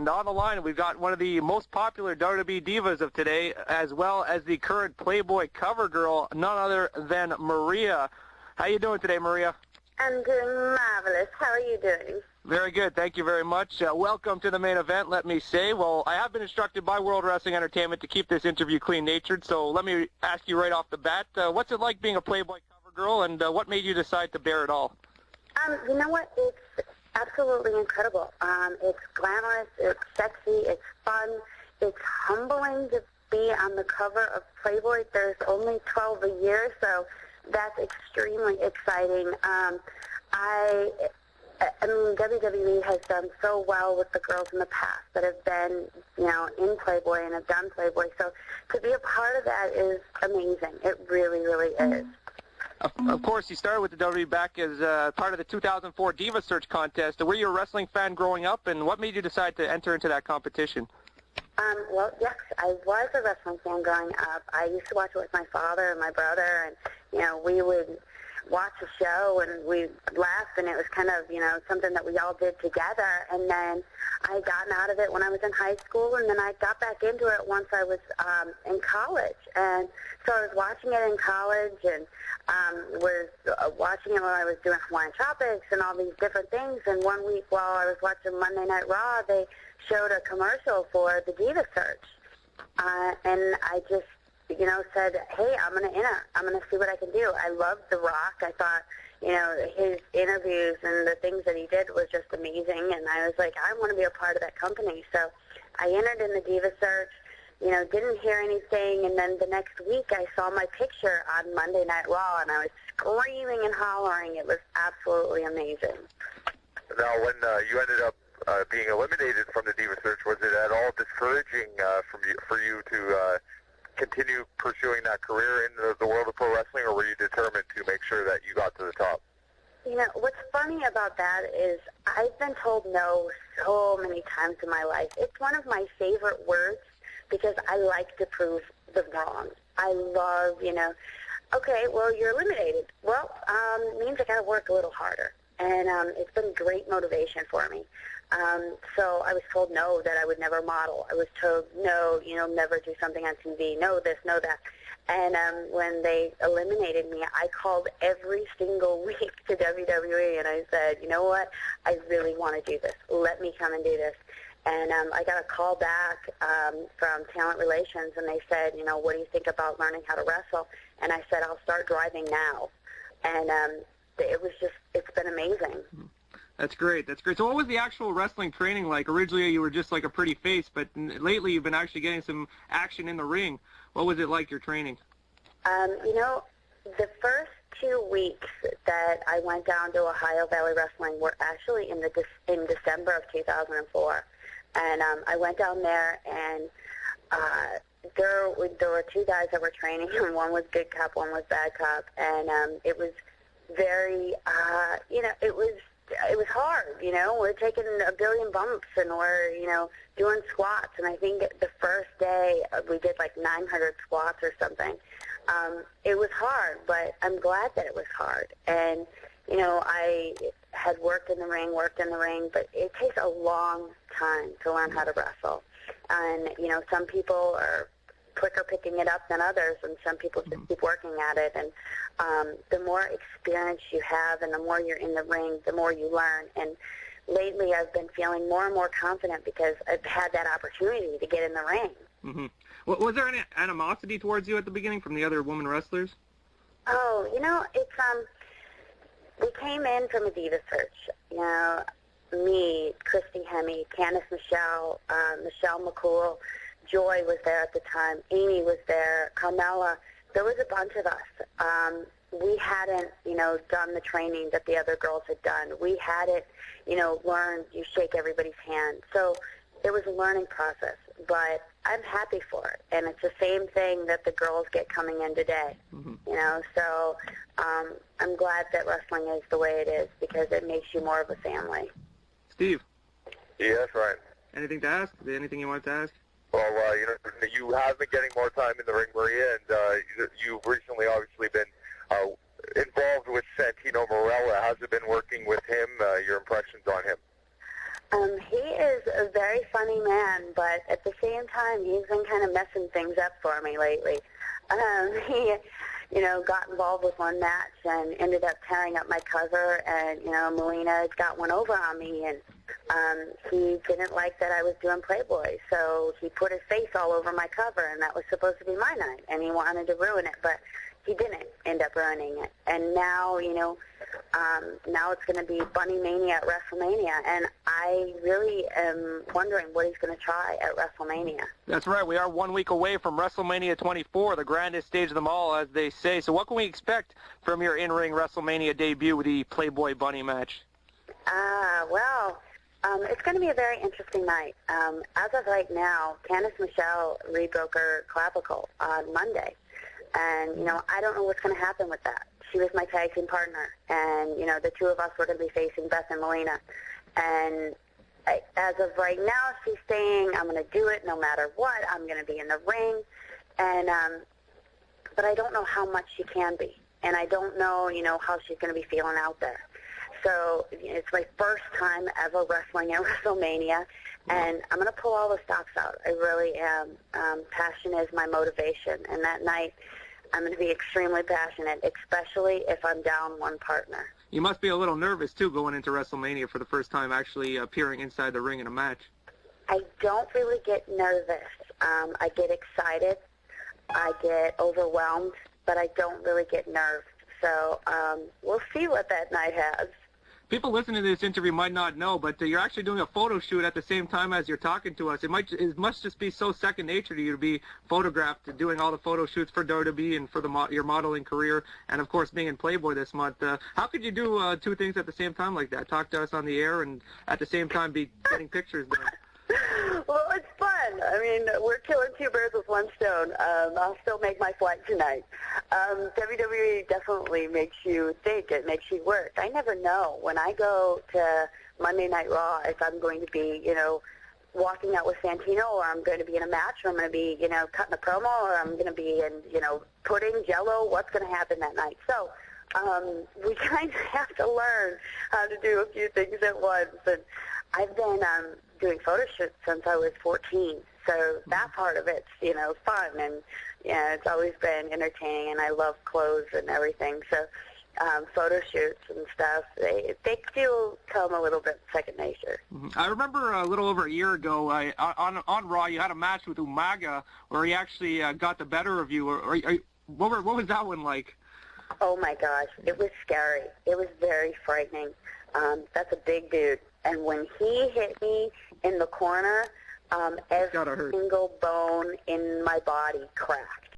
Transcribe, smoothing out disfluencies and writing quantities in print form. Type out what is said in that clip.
And on the line, we've got one of the most popular WWE divas of today, as well as the current Playboy cover girl, none other than Maria. How you doing today, Maria? I'm doing marvelous. How are you doing? Very good. Thank you very much. Welcome to the main event, let me say. Well, I have been instructed by World Wrestling Entertainment to keep this interview clean-natured, so let me ask you right off the bat, what's it like being a Playboy cover girl, and what made you decide to bear it all? You know what? It's absolutely incredible. It's glamorous, it's sexy, it's fun, it's humbling to be on the cover of Playboy. There's only 12 a year, so that's extremely exciting. I mean, WWE has done so well with the girls in the past that have been, in Playboy and have done Playboy. So to be a part of that is amazing. It really, really is. Of course, you started with the WWE back as part of the 2004 Diva Search contest. Were you a wrestling fan growing up, and what made you decide to enter into that competition? Well, yes, I was a wrestling fan growing up. I used to watch it with my father and my brother, and, we would watch a show and we laughed, and it was kind of, something that we all did together. And then I got out of it when I was in high school, and then I got back into it once I was in college. And so I was watching it in college and was watching it when I was doing Hawaiian Tropics and all these different things. And one week while I was watching Monday Night Raw, they showed a commercial for the Diva Search. And I just, said, hey, I'm going to enter. I'm going to see what I can do. I loved The Rock. I thought, his interviews and the things that he did was just amazing. And I was like, I want to be a part of that company. So I entered in the Diva Search, didn't hear anything. And then the next week I saw my picture on Monday Night Raw, and I was screaming and hollering. It was absolutely amazing. Now, when you ended up being eliminated from the Diva Search, was it at all discouraging for you to continue pursuing that career in the world of pro wrestling, or were you determined to make sure that you got to the top? What's funny about that is I've been told no so many times in my life. It's one of my favorite words because I like to prove the wrong. I love, okay, well, you're eliminated. Well, it means I got to work a little harder. And it's been great motivation for me. So I was told no, that I would never model. I was told no, never do something on TV, no this, no that. And when they eliminated me, I called every single week to WWE, and I said, you know what, I really want to do this. Let me come and do this. And I got a call back from Talent Relations, and they said, what do you think about learning how to wrestle? And I said, I'll start driving now. And it's been amazing. That's great. That's great. So what was the actual wrestling training like? Originally you were just like a pretty face, but lately you've been actually getting some action in the ring. What was it like, your training? The first 2 weeks that I went down to Ohio Valley Wrestling were actually in December of 2004. And I went down there, and there were two guys that were training, and one was good cop, one was bad cop. And it was very, it was hard, We're taking a billion bumps, and we're, doing squats. And I think the first day we did like 900 squats or something. It was hard, but I'm glad that it was hard. And, I had worked in the ring, but it takes a long time to learn how to wrestle. And, some people are quicker picking it up than others, and some people just keep working at it. And the more experience you have and the more you're in the ring, the more you learn. And lately I've been feeling more and more confident because I've had that opportunity to get in the ring. Mm-hmm. Well, was there any animosity towards you at the beginning from the other women wrestlers? Oh, it's we came in from a Diva Search. Me, Christy Hemme, Candice Michelle, Michelle McCool, Joy was there at the time, Amy was there, Carmella. There was a bunch of us. We hadn't, done the training that the other girls had done. We hadn't, learned, you shake everybody's hand. So it was a learning process, but I'm happy for it. And it's the same thing that the girls get coming in today, So I'm glad that wrestling is the way it is because it makes you more of a family. Steve? Yes, Ryan. Anything to ask? Anything you wanted to ask? Well, you have been getting more time in the ring, Maria, and you've recently obviously been involved with Santino Marella. How's it been working with him, your impressions on him? He is a very funny man, but at the same time, he's been kind of messing things up for me lately. He, got involved with one match and ended up tearing up my cover, and, Melina got one over on me, and he didn't like that I was doing Playboy, so he put his face all over my cover, and that was supposed to be my night, and he wanted to ruin it, but he didn't end up ruining it. And now, now it's going to be Bunny Mania at Wrestlemania, and I really am wondering what he's going to try at Wrestlemania. That's right. We are 1 week away from Wrestlemania 24, the grandest stage of them all, as they say. So what can we expect from your in-ring WrestleMania debut with the Playboy Bunny match? It's going to be a very interesting night. As of right now, Candice Michelle rebroke her clavicle on Monday. And, I don't know what's going to happen with that. She was my tag team partner, and, the two of us were going to be facing Beth and Melina. And as of right now, she's saying, I'm going to do it no matter what. I'm going to be in the ring. And, but I don't know how much she can be. And I don't know, how she's going to be feeling out there. So it's my first time ever wrestling at WrestleMania, and I'm going to pull all the stops out. I really am. Passion is my motivation, and that night I'm going to be extremely passionate, especially if I'm down one partner. You must be a little nervous, too, going into WrestleMania for the first time actually appearing inside the ring in a match. I don't really get nervous. I get excited. I get overwhelmed, but I don't really get nerved. So we'll see what that night has. People listening to this interview might not know, but you're actually doing a photo shoot at the same time as you're talking to us. It must just be so second nature to you to be photographed, doing all the photo shoots for WWE and for your modeling career, and of course being in Playboy this month. How could you do two things at the same time like that? Talk to us on the air and at the same time be getting pictures done. Well, it's fun. I mean, we're killing two birds with one stone. I'll still make my flight tonight. WWE definitely makes you think. It makes you work. I never know. When I go to Monday Night Raw, if I'm going to be, walking out with Santino, or I'm going to be in a match, or I'm going to be, cutting a promo, or I'm going to be in, pudding, Jell-O, what's going to happen that night. So we kind of have to learn how to do a few things at once. And I've been doing photo shoots since I was 14, so that part of it's, fun, and it's always been entertaining, and I love clothes and everything, so photo shoots and stuff, they do come a little bit second nature. I remember a little over a year ago, on Raw, you had a match with Umaga where he actually got the better of you. What was that one like? Oh my gosh, it was scary. It was very frightening. That's a big dude. And when he hit me in the corner, every single bone in my body cracked.